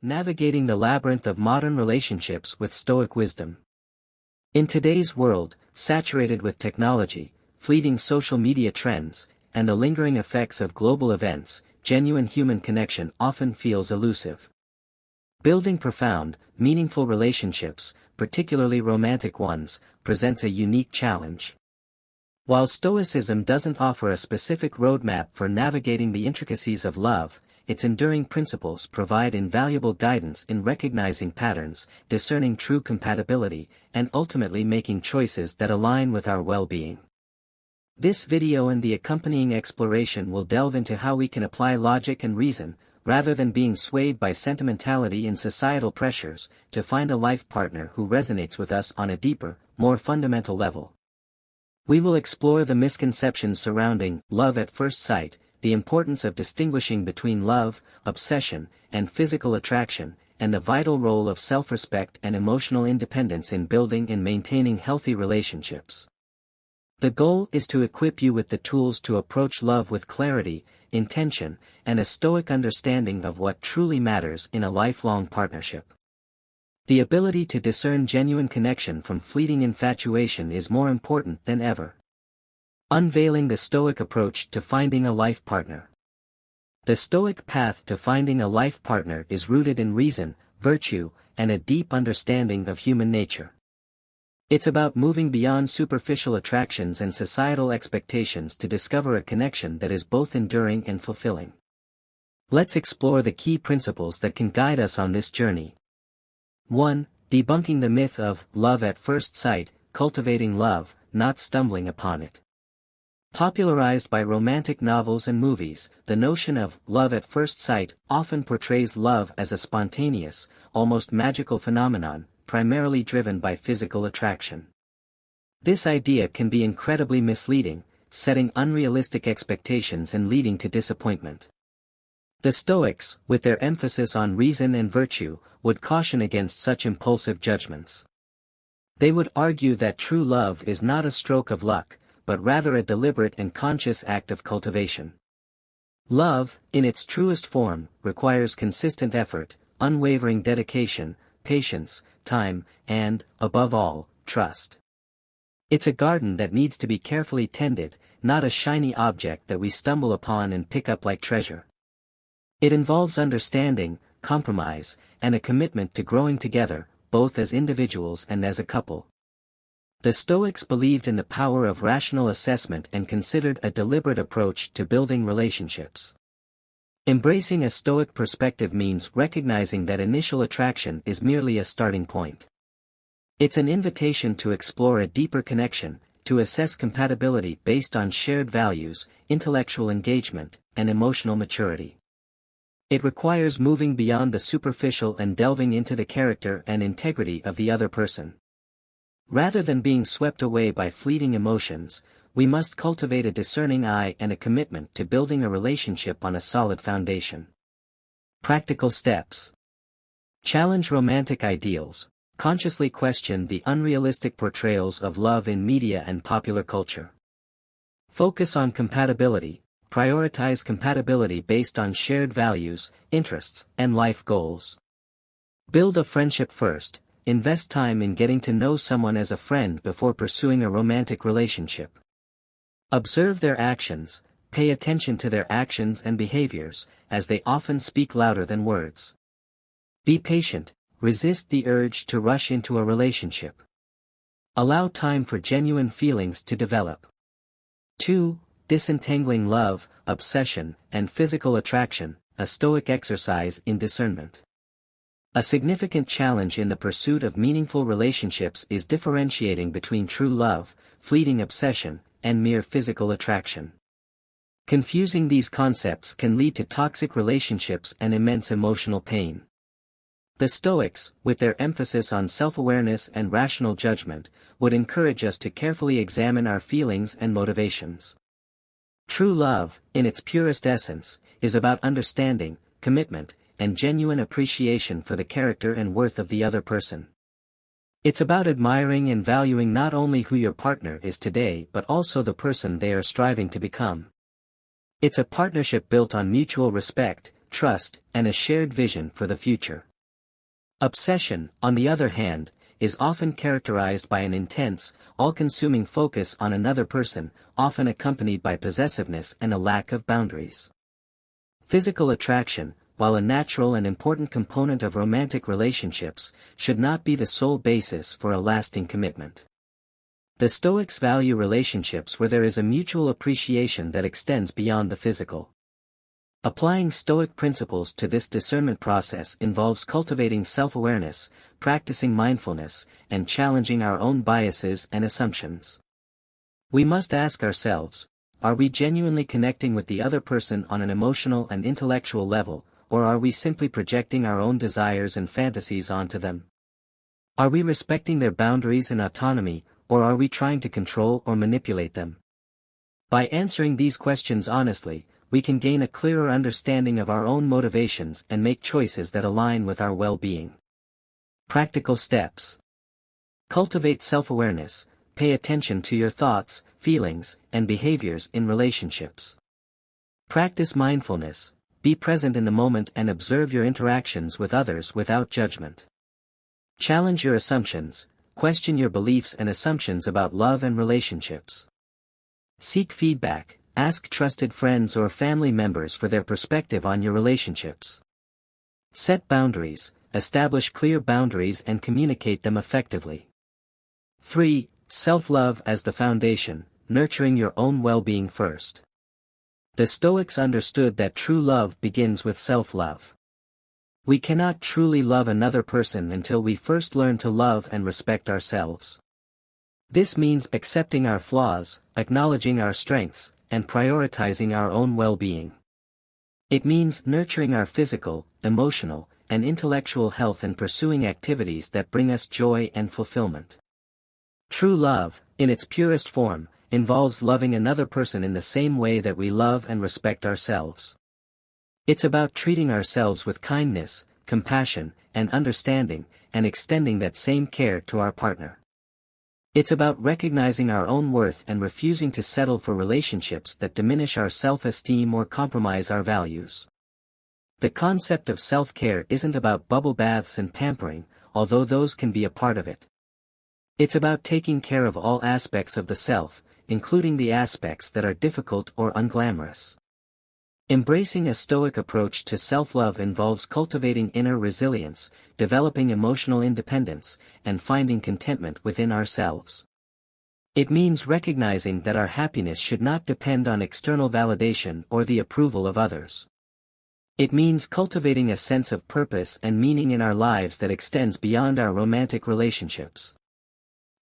Navigating the labyrinth of modern relationships with Stoic wisdom. In today's world, saturated with technology, fleeting social media trends, and the lingering effects of global events, genuine human connection often feels elusive. Building profound, meaningful relationships, particularly romantic ones, presents a unique challenge. While Stoicism doesn't offer a specific roadmap for navigating the intricacies of love, its enduring principles provide invaluable guidance in recognizing patterns, discerning true compatibility, and ultimately making choices that align with our well-being. This video and the accompanying exploration will delve into how we can apply logic and reason, rather than being swayed by sentimentality and societal pressures, to find a life partner who resonates with us on a deeper, more fundamental level. We will explore the misconceptions surrounding love at first sight, the importance of distinguishing between love, obsession, and physical attraction, and the vital role of self-respect and emotional independence in building and maintaining healthy relationships. The goal is to equip you with the tools to approach love with clarity, intention, and a Stoic understanding of what truly matters in a lifelong partnership. The ability to discern genuine connection from fleeting infatuation is more important than ever. Unveiling the Stoic approach to finding a life partner. The Stoic path to finding a life partner is rooted in reason, virtue, and a deep understanding of human nature. It's about moving beyond superficial attractions and societal expectations to discover a connection that is both enduring and fulfilling. Let's explore the key principles that can guide us on this journey. 1. Debunking the myth of love at first sight, cultivating love, not stumbling upon it. Popularized by romantic novels and movies, the notion of love at first sight often portrays love as a spontaneous, almost magical phenomenon, primarily driven by physical attraction. This idea can be incredibly misleading, setting unrealistic expectations and leading to disappointment. The Stoics, with their emphasis on reason and virtue, would caution against such impulsive judgments. They would argue that true love is not a stroke of luck, but rather a deliberate and conscious act of cultivation. Love, in its truest form, requires consistent effort, unwavering dedication, patience, time, and, above all, trust. It's a garden that needs to be carefully tended, not a shiny object that we stumble upon and pick up like treasure. It involves understanding, compromise, and a commitment to growing together, both as individuals and as a couple. The Stoics believed in the power of rational assessment and considered a deliberate approach to building relationships. Embracing a Stoic perspective means recognizing that initial attraction is merely a starting point. It's an invitation to explore a deeper connection, to assess compatibility based on shared values, intellectual engagement, and emotional maturity. It requires moving beyond the superficial and delving into the character and integrity of the other person. Rather than being swept away by fleeting emotions, we must cultivate a discerning eye and a commitment to building a relationship on a solid foundation. Practical steps. Challenge romantic ideals, consciously question the unrealistic portrayals of love in media and popular culture. Focus on compatibility, prioritize compatibility based on shared values, interests, and life goals. Build a friendship first. Invest time in getting to know someone as a friend before pursuing a romantic relationship. Observe their actions, pay attention to their actions and behaviors, as they often speak louder than words. Be patient, resist the urge to rush into a relationship. Allow time for genuine feelings to develop. 2. Disentangling love, obsession, and physical attraction, a Stoic exercise in discernment. A significant challenge in the pursuit of meaningful relationships is differentiating between true love, fleeting obsession, and mere physical attraction. Confusing these concepts can lead to toxic relationships and immense emotional pain. The Stoics, with their emphasis on self-awareness and rational judgment, would encourage us to carefully examine our feelings and motivations. True love, in its purest essence, is about understanding, commitment, and genuine appreciation for the character and worth of the other person. It's about admiring and valuing not only who your partner is today but also the person they are striving to become. It's a partnership built on mutual respect, trust, and a shared vision for the future. Obsession, on the other hand, is often characterized by an intense, all-consuming focus on another person, often accompanied by possessiveness and a lack of boundaries. Physical attraction, while a natural and important component of romantic relationships, should not be the sole basis for a lasting commitment. The Stoics value relationships where there is a mutual appreciation that extends beyond the physical. Applying Stoic principles to this discernment process involves cultivating self-awareness, practicing mindfulness, and challenging our own biases and assumptions. We must ask ourselves, are we genuinely connecting with the other person on an emotional and intellectual level, or are we simply projecting our own desires and fantasies onto them? Are we respecting their boundaries and autonomy, or are we trying to control or manipulate them? By answering these questions honestly, we can gain a clearer understanding of our own motivations and make choices that align with our well-being. Practical steps. Cultivate self-awareness, pay attention to your thoughts, feelings, and behaviors in relationships. Practice mindfulness, be present in the moment and observe your interactions with others without judgment. Challenge your assumptions, question your beliefs and assumptions about love and relationships. Seek feedback, ask trusted friends or family members for their perspective on your relationships. Set boundaries, establish clear boundaries and communicate them effectively. 3. Self-love as the foundation, nurturing your own well-being first. The Stoics understood that true love begins with self-love. We cannot truly love another person until we first learn to love and respect ourselves. This means accepting our flaws, acknowledging our strengths, and prioritizing our own well-being. It means nurturing our physical, emotional, and intellectual health and pursuing activities that bring us joy and fulfillment. True love, in its purest form, involves loving another person in the same way that we love and respect ourselves. It's about treating ourselves with kindness, compassion, and understanding, and extending that same care to our partner. It's about recognizing our own worth and refusing to settle for relationships that diminish our self-esteem or compromise our values. The concept of self-care isn't about bubble baths and pampering, although those can be a part of it. It's about taking care of all aspects of the self, including the aspects that are difficult or unglamorous. Embracing a Stoic approach to self-love involves cultivating inner resilience, developing emotional independence, and finding contentment within ourselves. It means recognizing that our happiness should not depend on external validation or the approval of others. It means cultivating a sense of purpose and meaning in our lives that extends beyond our romantic relationships.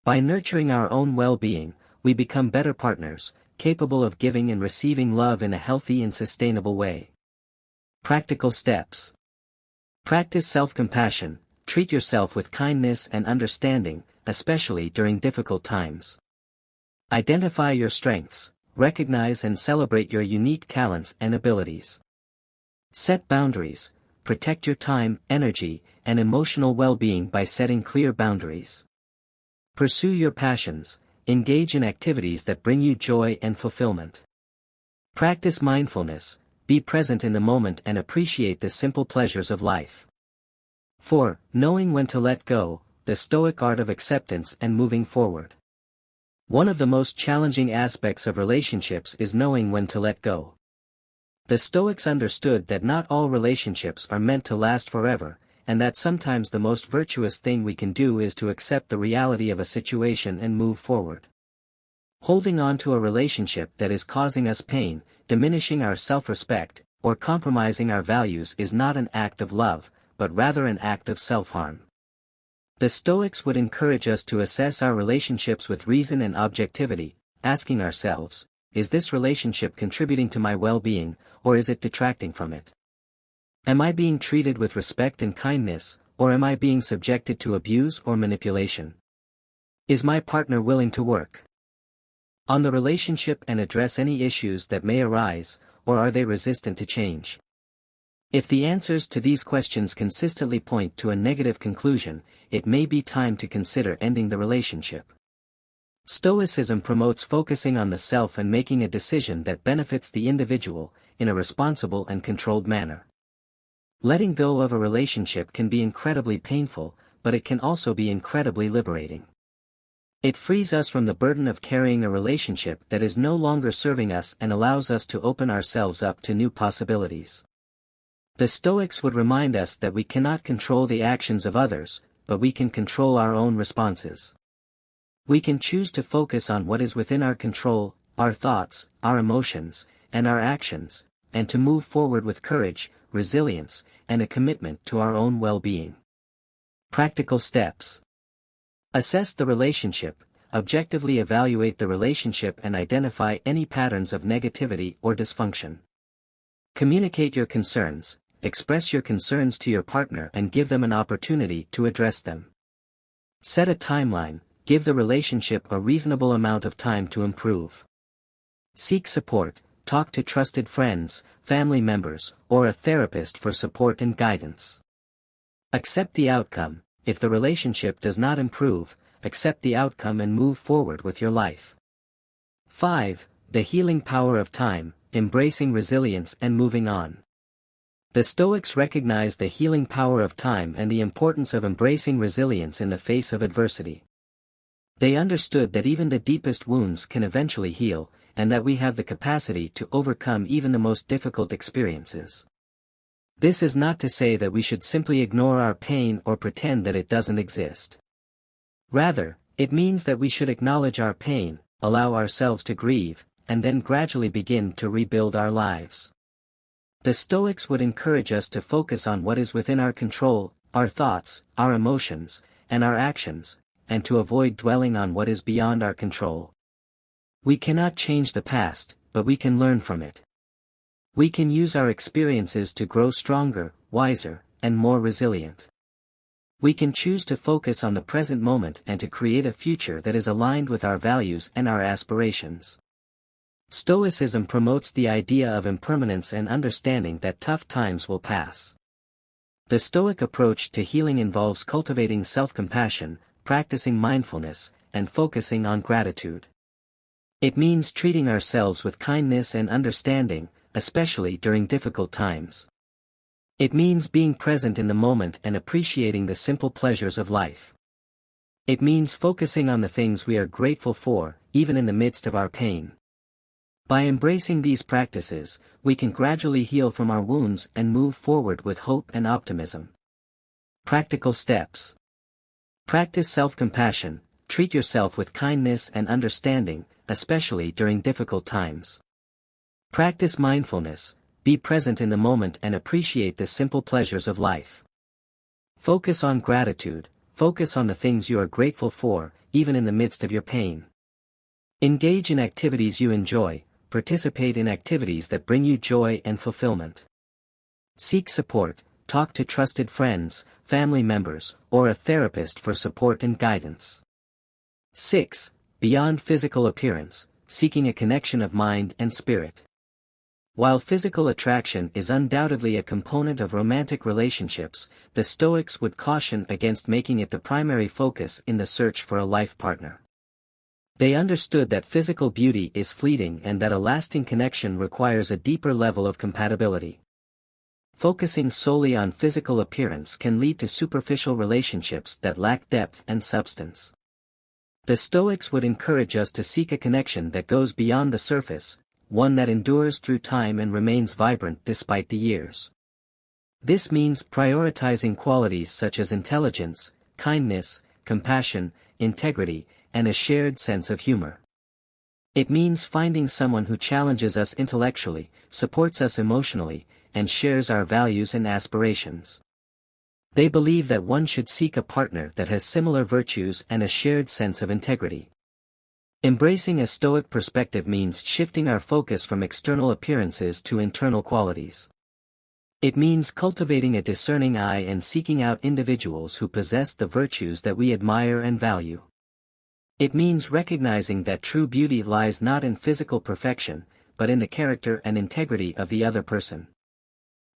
By nurturing our own well-being, we become better partners, capable of giving and receiving love in a healthy and sustainable way. Practical steps. Practice self-compassion, treat yourself with kindness and understanding, especially during difficult times. Identify your strengths, recognize and celebrate your unique talents and abilities. Set boundaries, protect your time, energy, and emotional well-being by setting clear boundaries. Pursue your passions, engage in activities that bring you joy and fulfillment. Practice mindfulness, be present in the moment and appreciate the simple pleasures of life. 4. Knowing when to let go, the Stoic art of acceptance and moving forward. One of the most challenging aspects of relationships is knowing when to let go. The Stoics understood that not all relationships are meant to last forever, and that sometimes the most virtuous thing we can do is to accept the reality of a situation and move forward. Holding on to a relationship that is causing us pain, diminishing our self-respect, or compromising our values is not an act of love, but rather an act of self-harm. The Stoics would encourage us to assess our relationships with reason and objectivity, asking ourselves, is this relationship contributing to my well-being, or is it detracting from it? Am I being treated with respect and kindness, or am I being subjected to abuse or manipulation? Is my partner willing to work on the relationship and address any issues that may arise, or are they resistant to change? If the answers to these questions consistently point to a negative conclusion, it may be time to consider ending the relationship. Stoicism promotes focusing on the self and making a decision that benefits the individual, in a responsible and controlled manner. Letting go of a relationship can be incredibly painful, but it can also be incredibly liberating. It frees us from the burden of carrying a relationship that is no longer serving us and allows us to open ourselves up to new possibilities. The Stoics would remind us that we cannot control the actions of others, but we can control our own responses. We can choose to focus on what is within our control, our thoughts, our emotions, and our actions, and to move forward with courage, resilience, and a commitment to our own well-being. Practical steps. Assess the relationship, objectively evaluate the relationship and identify any patterns of negativity or dysfunction. Communicate your concerns, express your concerns to your partner and give them an opportunity to address them. Set a timeline, give the relationship a reasonable amount of time to improve. Seek support, talk to trusted friends, family members, or a therapist for support and guidance. Accept the outcome. If the relationship does not improve, accept the outcome and move forward with your life. 5. The healing power of time, embracing resilience and moving on. The Stoics recognize the healing power of time and the importance of embracing resilience in the face of adversity. They understood that even the deepest wounds can eventually heal, and that we have the capacity to overcome even the most difficult experiences. This is not to say that we should simply ignore our pain or pretend that it doesn't exist. Rather, it means that we should acknowledge our pain, allow ourselves to grieve, and then gradually begin to rebuild our lives. The Stoics would encourage us to focus on what is within our control, our thoughts, our emotions, and our actions, and to avoid dwelling on what is beyond our control. We cannot change the past, but we can learn from it. We can use our experiences to grow stronger, wiser, and more resilient. We can choose to focus on the present moment and to create a future that is aligned with our values and our aspirations. Stoicism promotes the idea of impermanence and understanding that tough times will pass. The Stoic approach to healing involves cultivating self-compassion, practicing mindfulness, and focusing on gratitude. It means treating ourselves with kindness and understanding, especially during difficult times. It means being present in the moment and appreciating the simple pleasures of life. It means focusing on the things we are grateful for, even in the midst of our pain. By embracing these practices, we can gradually heal from our wounds and move forward with hope and optimism. Practical steps. Practice self-compassion, treat yourself with kindness and understanding, especially during difficult times. Practice mindfulness, be present in the moment and appreciate the simple pleasures of life. Focus on gratitude, focus on the things you are grateful for, even in the midst of your pain. Engage in activities you enjoy, participate in activities that bring you joy and fulfillment. Seek support, talk to trusted friends, family members, or a therapist for support and guidance. 6. Beyond physical appearance, seeking a connection of mind and spirit. While physical attraction is undoubtedly a component of romantic relationships, the Stoics would caution against making it the primary focus in the search for a life partner. They understood that physical beauty is fleeting and that a lasting connection requires a deeper level of compatibility. Focusing solely on physical appearance can lead to superficial relationships that lack depth and substance. The Stoics would encourage us to seek a connection that goes beyond the surface, one that endures through time and remains vibrant despite the years. This means prioritizing qualities such as intelligence, kindness, compassion, integrity, and a shared sense of humor. It means finding someone who challenges us intellectually, supports us emotionally, and shares our values and aspirations. They believe that one should seek a partner that has similar virtues and a shared sense of integrity. Embracing a Stoic perspective means shifting our focus from external appearances to internal qualities. It means cultivating a discerning eye and seeking out individuals who possess the virtues that we admire and value. It means recognizing that true beauty lies not in physical perfection, but in the character and integrity of the other person.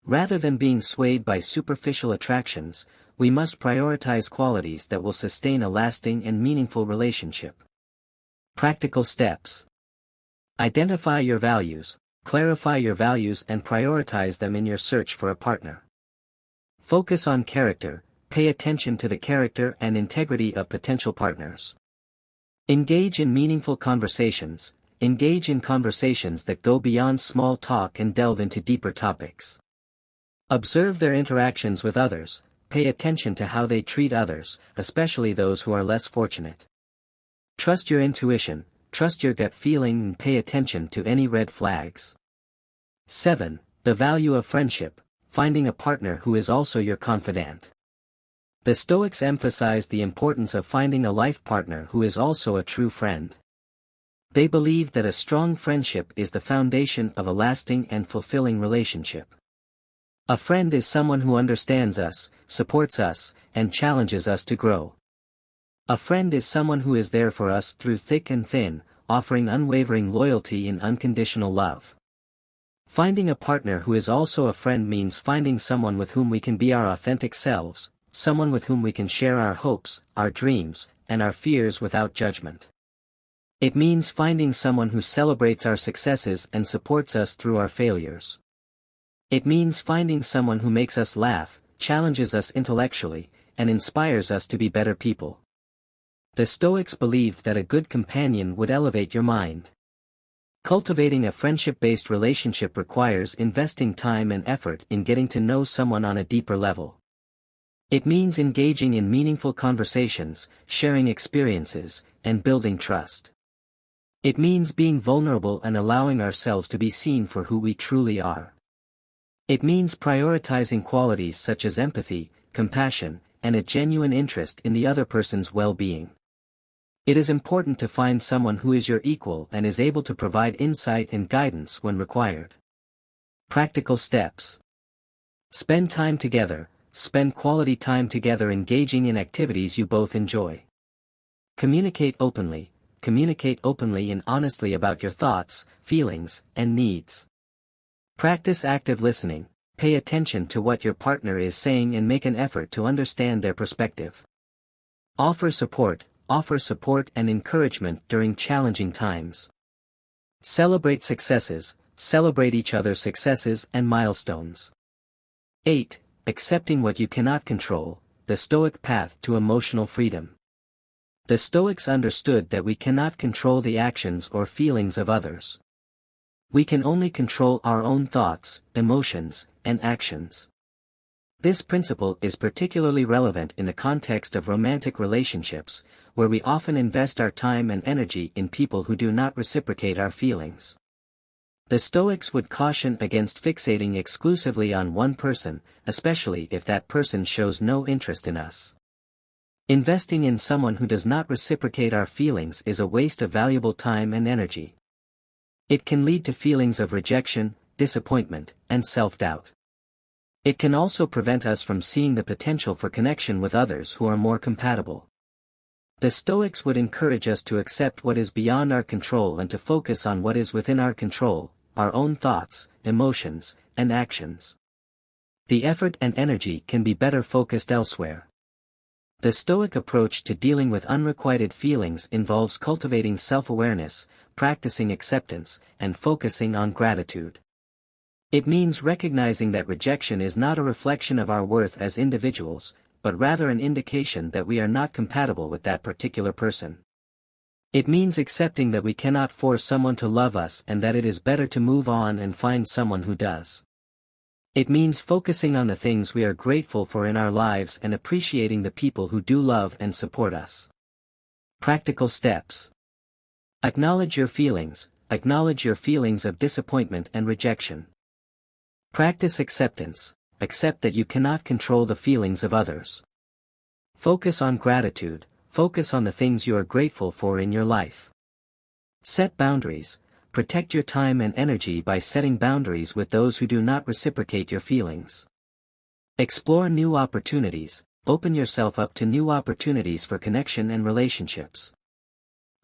Rather than being swayed by superficial attractions, we must prioritize qualities that will sustain a lasting and meaningful relationship. Practical steps. Identify your values, clarify your values and prioritize them in your search for a partner. Focus on character, pay attention to the character and integrity of potential partners. Engage in meaningful conversations, engage in conversations that go beyond small talk and delve into deeper topics. Observe their interactions with others, pay attention to how they treat others, especially those who are less fortunate. Trust your intuition, trust your gut feeling and pay attention to any red flags. 7. The value of friendship, finding a partner who is also your confidant. The Stoics emphasize the importance of finding a life partner who is also a true friend. They believe that a strong friendship is the foundation of a lasting and fulfilling relationship. A friend is someone who understands us, supports us, and challenges us to grow. A friend is someone who is there for us through thick and thin, offering unwavering loyalty and unconditional love. Finding a partner who is also a friend means finding someone with whom we can be our authentic selves, someone with whom we can share our hopes, our dreams, and our fears without judgment. It means finding someone who celebrates our successes and supports us through our failures. It means finding someone who makes us laugh, challenges us intellectually, and inspires us to be better people. The Stoics believed that a good companion would elevate your mind. Cultivating a friendship-based relationship requires investing time and effort in getting to know someone on a deeper level. It means engaging in meaningful conversations, sharing experiences, and building trust. It means being vulnerable and allowing ourselves to be seen for who we truly are. It means prioritizing qualities such as empathy, compassion, and a genuine interest in the other person's well-being. It is important to find someone who is your equal and is able to provide insight and guidance when required. Practical steps. Spend time together, spend quality time together engaging in activities you both enjoy. Communicate openly and honestly about your thoughts, feelings, and needs. Practice active listening, pay attention to what your partner is saying and make an effort to understand their perspective. Offer support and encouragement during challenging times. Celebrate successes, celebrate each other's successes and milestones. 8. Accepting what you cannot control, the Stoic path to emotional freedom. The Stoics understood that we cannot control the actions or feelings of others. We can only control our own thoughts, emotions, and actions. This principle is particularly relevant in the context of romantic relationships, where we often invest our time and energy in people who do not reciprocate our feelings. The Stoics would caution against fixating exclusively on one person, especially if that person shows no interest in us. Investing in someone who does not reciprocate our feelings is a waste of valuable time and energy. It can lead to feelings of rejection, disappointment, and self-doubt. It can also prevent us from seeing the potential for connection with others who are more compatible. The Stoics would encourage us to accept what is beyond our control and to focus on what is within our control, our own thoughts, emotions, and actions. The effort and energy can be better focused elsewhere. The Stoic approach to dealing with unrequited feelings involves cultivating self-awareness, practicing acceptance, and focusing on gratitude. It means recognizing that rejection is not a reflection of our worth as individuals, but rather an indication that we are not compatible with that particular person. It means accepting that we cannot force someone to love us and that it is better to move on and find someone who does. It means focusing on the things we are grateful for in our lives and appreciating the people who do love and support us. Practical steps. Acknowledge your feelings of disappointment and rejection. Practice acceptance, accept that you cannot control the feelings of others. Focus on gratitude, focus on the things you are grateful for in your life. Set boundaries, protect your time and energy by setting boundaries with those who do not reciprocate your feelings. Explore new opportunities, open yourself up to new opportunities for connection and relationships.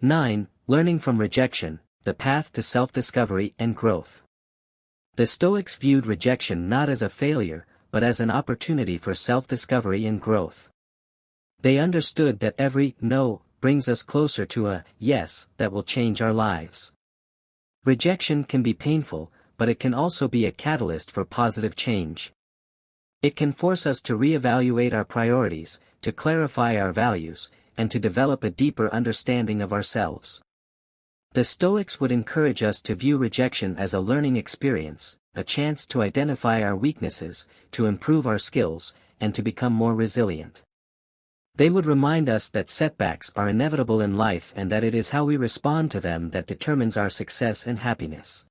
9. Learning from rejection, the path to self-discovery and growth. The Stoics viewed rejection not as a failure, but as an opportunity for self-discovery and growth. They understood that every no brings us closer to a yes that will change our lives. Rejection can be painful, but it can also be a catalyst for positive change. It can force us to reevaluate our priorities, to clarify our values, and to develop a deeper understanding of ourselves. The Stoics would encourage us to view rejection as a learning experience, a chance to identify our weaknesses, to improve our skills, and to become more resilient. They would remind us that setbacks are inevitable in life and that it is how we respond to them that determines our success and happiness.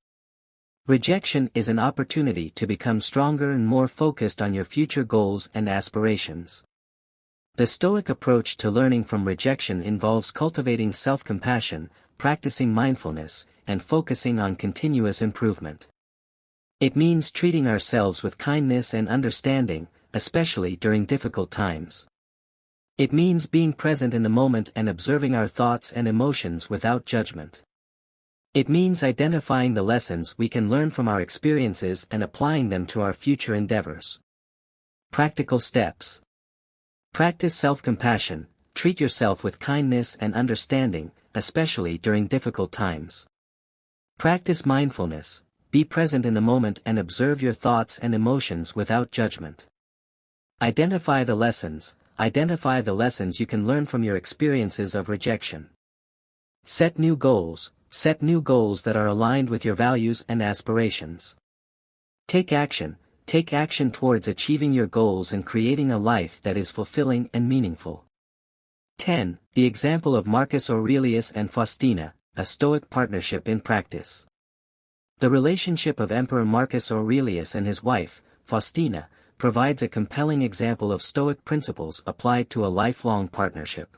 Rejection is an opportunity to become stronger and more focused on your future goals and aspirations. The Stoic approach to learning from rejection involves cultivating self-compassion, practicing mindfulness, and focusing on continuous improvement. It means treating ourselves with kindness and understanding, especially during difficult times. It means being present in the moment and observing our thoughts and emotions without judgment. It means identifying the lessons we can learn from our experiences and applying them to our future endeavors. Practical steps. Practice self-compassion, treat yourself with kindness and understanding, especially during difficult times. Practice mindfulness, be present in the moment and observe your thoughts and emotions without judgment. Identify the lessons you can learn from your experiences of rejection. Set new goals that are aligned with your values and aspirations. Take action towards achieving your goals and creating a life that is fulfilling and meaningful. 10. The example of Marcus Aurelius and Faustina, a Stoic partnership in practice. The relationship of Emperor Marcus Aurelius and his wife, Faustina, provides a compelling example of Stoic principles applied to a lifelong partnership.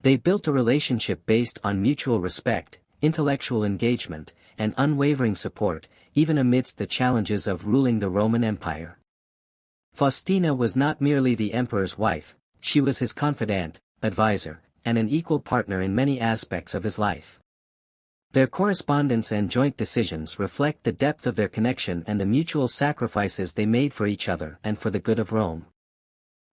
They built a relationship based on mutual respect, intellectual engagement, and unwavering support, even amidst the challenges of ruling the Roman Empire. Faustina was not merely the emperor's wife, she was his confidant, advisor, and an equal partner in many aspects of his life. Their correspondence and joint decisions reflect the depth of their connection and the mutual sacrifices they made for each other and for the good of Rome.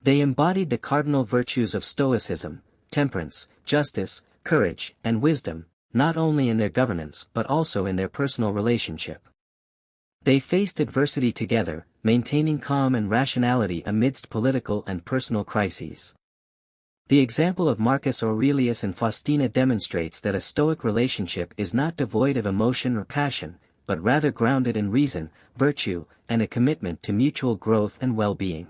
They embodied the cardinal virtues of Stoicism, temperance, justice, courage, and wisdom, not only in their governance but also in their personal relationship. They faced adversity together, maintaining calm and rationality amidst political and personal crises. The example of Marcus Aurelius and Faustina demonstrates that a Stoic relationship is not devoid of emotion or passion, but rather grounded in reason, virtue, and a commitment to mutual growth and well-being.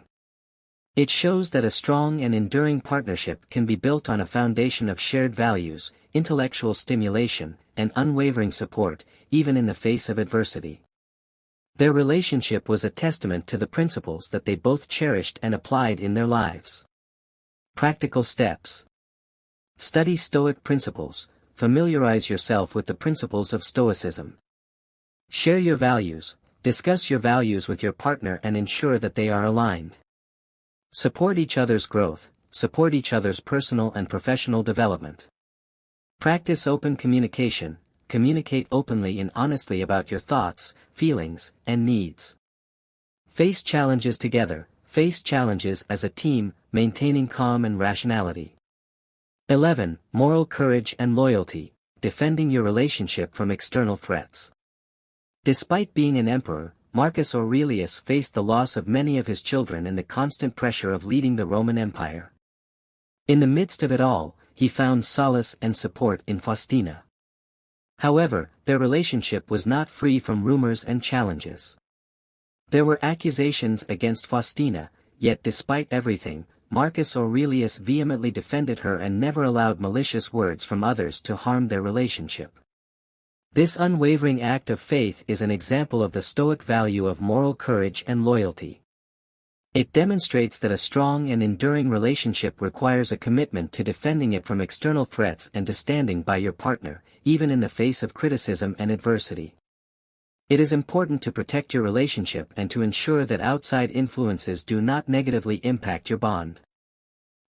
It shows that a strong and enduring partnership can be built on a foundation of shared values, intellectual stimulation, and unwavering support, even in the face of adversity. Their relationship was a testament to the principles that they both cherished and applied in their lives. Practical steps. Study Stoic principles, familiarize yourself with the principles of Stoicism. Share your values, discuss your values with your partner and ensure that they are aligned. Support each other's growth, support each other's personal and professional development. Practice open communication, communicate openly and honestly about your thoughts, feelings, and needs. Face challenges together, face challenges as a team, maintaining calm and rationality. 11. Moral courage and loyalty, defending your relationship from external threats. Despite being an emperor, Marcus Aurelius faced the loss of many of his children and the constant pressure of leading the Roman Empire. In the midst of it all, he found solace and support in Faustina. However, their relationship was not free from rumors and challenges. There were accusations against Faustina, yet despite everything, Marcus Aurelius vehemently defended her and never allowed malicious words from others to harm their relationship. This unwavering act of faith is an example of the Stoic value of moral courage and loyalty. It demonstrates that a strong and enduring relationship requires a commitment to defending it from external threats and to standing by your partner, even in the face of criticism and adversity. It is important to protect your relationship and to ensure that outside influences do not negatively impact your bond.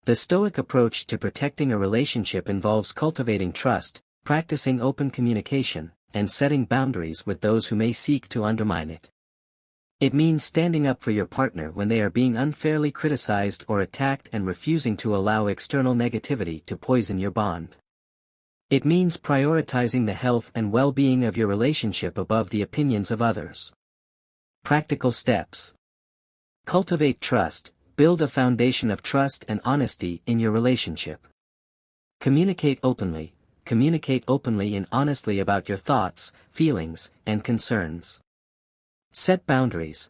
The Stoic approach to protecting a relationship involves cultivating trust, practicing open communication, and setting boundaries with those who may seek to undermine it. It means standing up for your partner when they are being unfairly criticized or attacked and refusing to allow external negativity to poison your bond. It means prioritizing the health and well-being of your relationship above the opinions of others. Practical steps. Cultivate trust, build a foundation of trust and honesty in your relationship. Communicate openly and honestly about your thoughts, feelings, and concerns. Set boundaries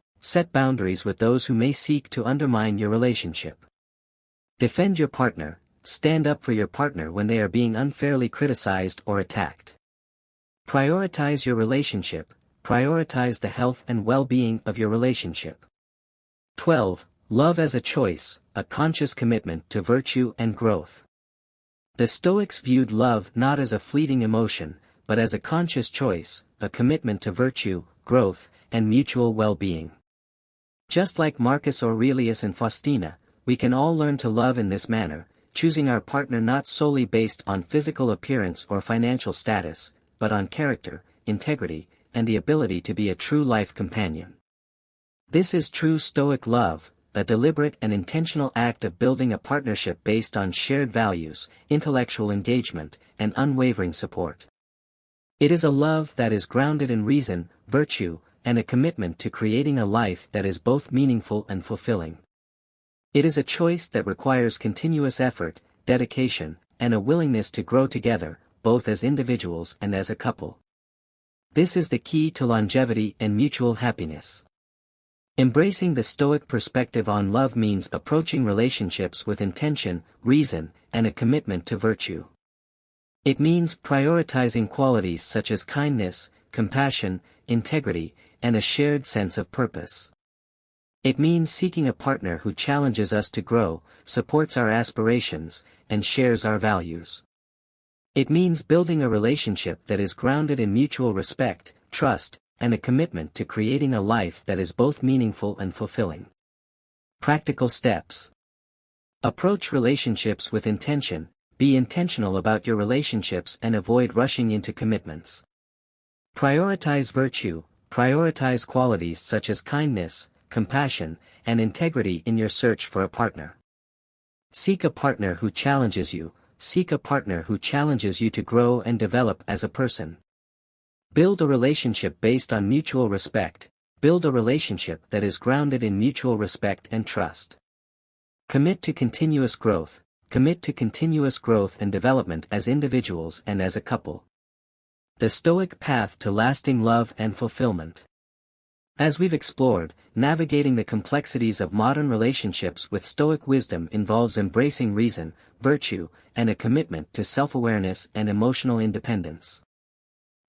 with those who may seek to undermine your relationship. Defend your partner, stand up for your partner when they are being unfairly criticized or attacked. Prioritize your relationship, prioritize the health and well-being of your relationship. 12. Love as a choice, a conscious commitment to virtue and growth. The Stoics viewed love not as a fleeting emotion, but as a conscious choice, a commitment to virtue, growth, and mutual well-being. Just like Marcus Aurelius and Faustina, we can all learn to love in this manner, choosing our partner not solely based on physical appearance or financial status, but on character, integrity, and the ability to be a true life companion. This is true Stoic love, a deliberate and intentional act of building a partnership based on shared values, intellectual engagement, and unwavering support. It is a love that is grounded in reason, virtue, and a commitment to creating a life that is both meaningful and fulfilling. It is a choice that requires continuous effort, dedication, and a willingness to grow together, both as individuals and as a couple. This is the key to longevity and mutual happiness. Embracing the Stoic perspective on love means approaching relationships with intention, reason, and a commitment to virtue. It means prioritizing qualities such as kindness, compassion, integrity, and a shared sense of purpose. It means seeking a partner who challenges us to grow, supports our aspirations, and shares our values. It means building a relationship that is grounded in mutual respect, trust, and a commitment to creating a life that is both meaningful and fulfilling. Practical steps. Approach relationships with intention, be intentional about your relationships and avoid rushing into commitments. Prioritize virtue, prioritize qualities such as kindness, compassion, and integrity in your search for a partner. Seek a partner who challenges you, to grow and develop as a person. Build a relationship based on mutual respect, build a relationship that is grounded in mutual respect and trust. Commit to continuous growth and development as individuals and as a couple. The Stoic path to lasting love and fulfillment. As we've explored, navigating the complexities of modern relationships with Stoic wisdom involves embracing reason, virtue, and a commitment to self-awareness and emotional independence.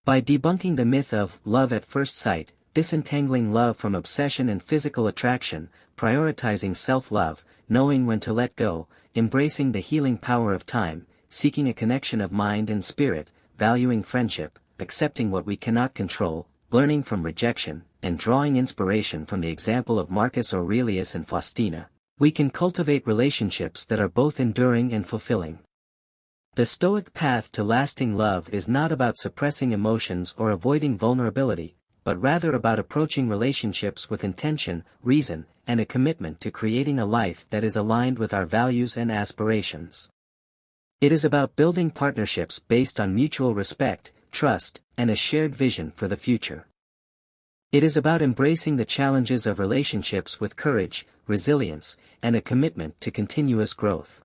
By debunking the myth of love at first sight, disentangling love from obsession and physical attraction, prioritizing self-love, knowing when to let go, embracing the healing power of time, seeking a connection of mind and spirit, valuing friendship, accepting what we cannot control, learning from rejection, and drawing inspiration from the example of Marcus Aurelius and Faustina, we can cultivate relationships that are both enduring and fulfilling. The Stoic path to lasting love is not about suppressing emotions or avoiding vulnerability, but rather about approaching relationships with intention, reason, and a commitment to creating a life that is aligned with our values and aspirations. It is about building partnerships based on mutual respect, trust, and a shared vision for the future. It is about embracing the challenges of relationships with courage, resilience, and a commitment to continuous growth.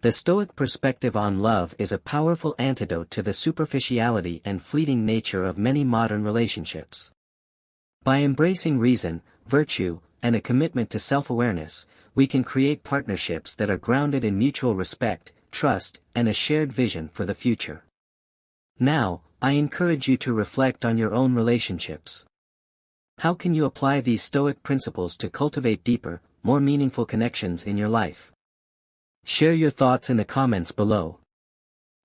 The Stoic perspective on love is a powerful antidote to the superficiality and fleeting nature of many modern relationships. By embracing reason, virtue, and a commitment to self-awareness, we can create partnerships that are grounded in mutual respect, trust, and a shared vision for the future. Now, I encourage you to reflect on your own relationships. How can you apply these Stoic principles to cultivate deeper, more meaningful connections in your life? Share your thoughts in the comments below.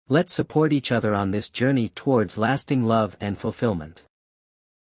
Let's support each other on this journey towards lasting love and fulfillment.